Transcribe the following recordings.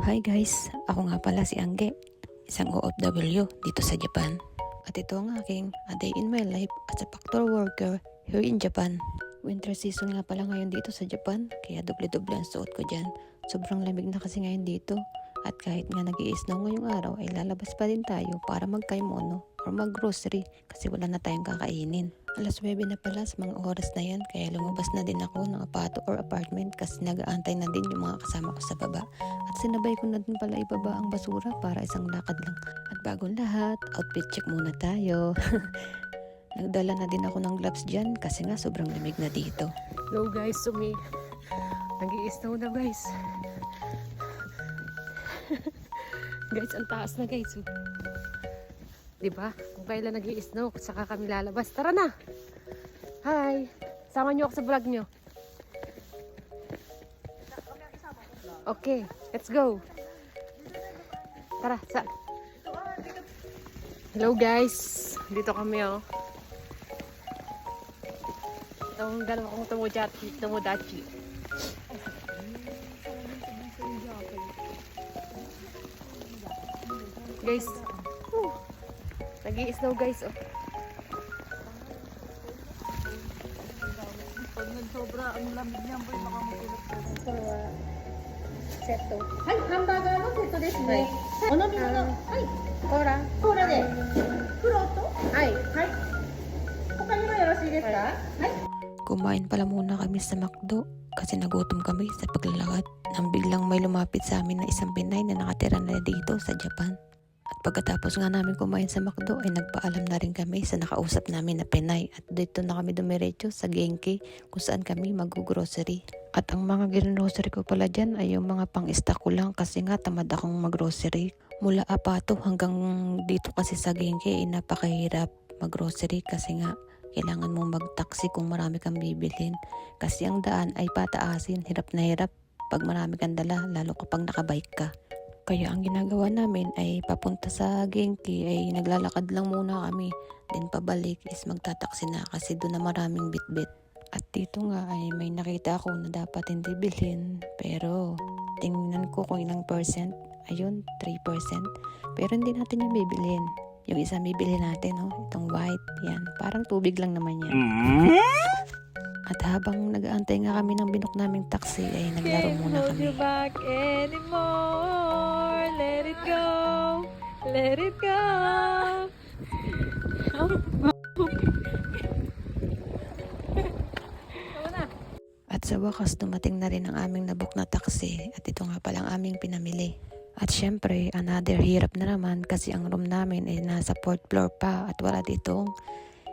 Hi guys, ako nga pala si Angge, isang OFW dito sa Japan. At ito ang aking a day in my life as a factory worker here in Japan. Winter season nga pala ngayon dito sa Japan, kaya doble-doble ang suot ko dyan. Sobrang lamig na kasi ngayon dito. At kahit nga nag-i-snow ngayong araw, ay lalabas pa din tayo para magkaimono or mag-grocery kasi wala na tayong kakainin. Alas 9 na pala sa mga oras na yan, kaya lumabas na din ako ng apato or apartment kasi nag-aantay na din yung mga kasama ko sa baba. At sinabay ko na din pala ibaba ang basura para isang lakad lang. At bagong lahat, outfit check muna tayo. Nagdala na din ako ng gloves dyan kasi nga sobrang lamig na dito. Hello guys, nag-i-snow na guys. Guys, ang taas na guys. Diba? Kung kailan nag-i-snow, saka kami lalabas. Tara na! Hi! Sama nyo ako sa vlog nyo. Okay, let's go! Tara, Hello guys! Dito kami oh. Itong dalawa kong tumudachi. Guys, nag-i-snow guys oh. Pag nagsobra, ang lamig niya, boy, makamutulog ko. Seto. Hai, hamburgerのセットですね。お飲み物、はい、コーラコーラで。フロート、はいはい。他にもよろしいですか？はい。Kumain pala muna kami sa McDo kasi nagutom kami sa paglalakad nang biglang may lumapit sa amin na isang Pinay na nakatira na dito sa Japan. At pagkatapos nga namin kumain sa McDo ay nagpaalam na rin kami sa nakausap namin na Pinay at dito na kami dumiretso sa Genki kung saan kami mag-grocery. At ang mga grocery ko pala dyan ay yung mga pang-stock ko lang kasi nga tamad akong mag-grocery. Mula Apato hanggang dito kasi sa Genki ay napakahirap mag-grocery kasi nga kailangan mong mag-taxi kung marami kang bibilhin. Kasi ang daan ay pataasin, hirap na hirap pag marami kang dala, lalo kapag nakabike ka. Kaya ang ginagawa namin ay papunta sa Genki ay naglalakad lang muna kami. Then pabalik is magtataksi na kasi doon na maraming bitbit. At dito nga ay may nakita ako na dapat hindi bilhin. Pero tingnan ko kung ilang percent. Ayun, 3%. Pero hindi natin yung bibilhin. Yung isa bibili natin, oh, itong white, yan. Parang tubig lang naman yan. At habang nag-aantay nga kami ng binok naming taxi, ay naglaro muna kami. Back anymore. Let it go. Let it go. At sa wakas, dumating na rin ang aming nabok na taxi at ito nga palang aming pinamili. At syempre, another hirap na naman kasi ang room namin ay nasa 4th floor pa at wala ditong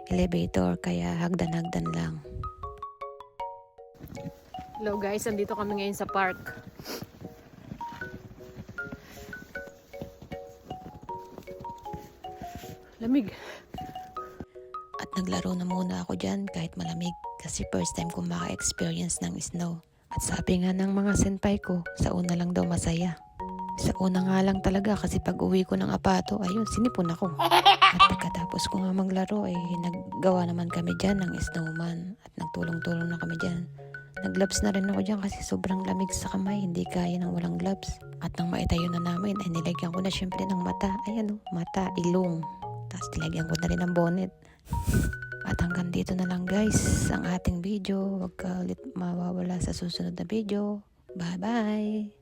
elevator kaya hagdan-hagdan lang. Hello guys, andito kami ngayon sa park. Lamig. At naglaro na muna ako dyan kahit malamig kasi first time ko maka-experience ng snow. At sabi nga ng mga senpai ko, sa una lang daw masaya. Sa una nga lang talaga kasi pag uwi ko ng Apato, ayun, sinipon ako. At pagkatapos ko nga maglaro ay naggawa naman kami dyan ng snowman at nagtulong-tulong na kami dyan. Nag-gloves na rin ako dyan kasi sobrang lamig sa kamay, hindi kaya ng walang gloves. At nang maitayo na namin ay nilagyan ko na syempre ng mata, ayan o, mata, ilong. Tapos nilagyan ko na rin ng bonnet. At hanggang dito na lang guys ang ating video. Huwag ka ulit mawawala sa susunod na video. Bye bye!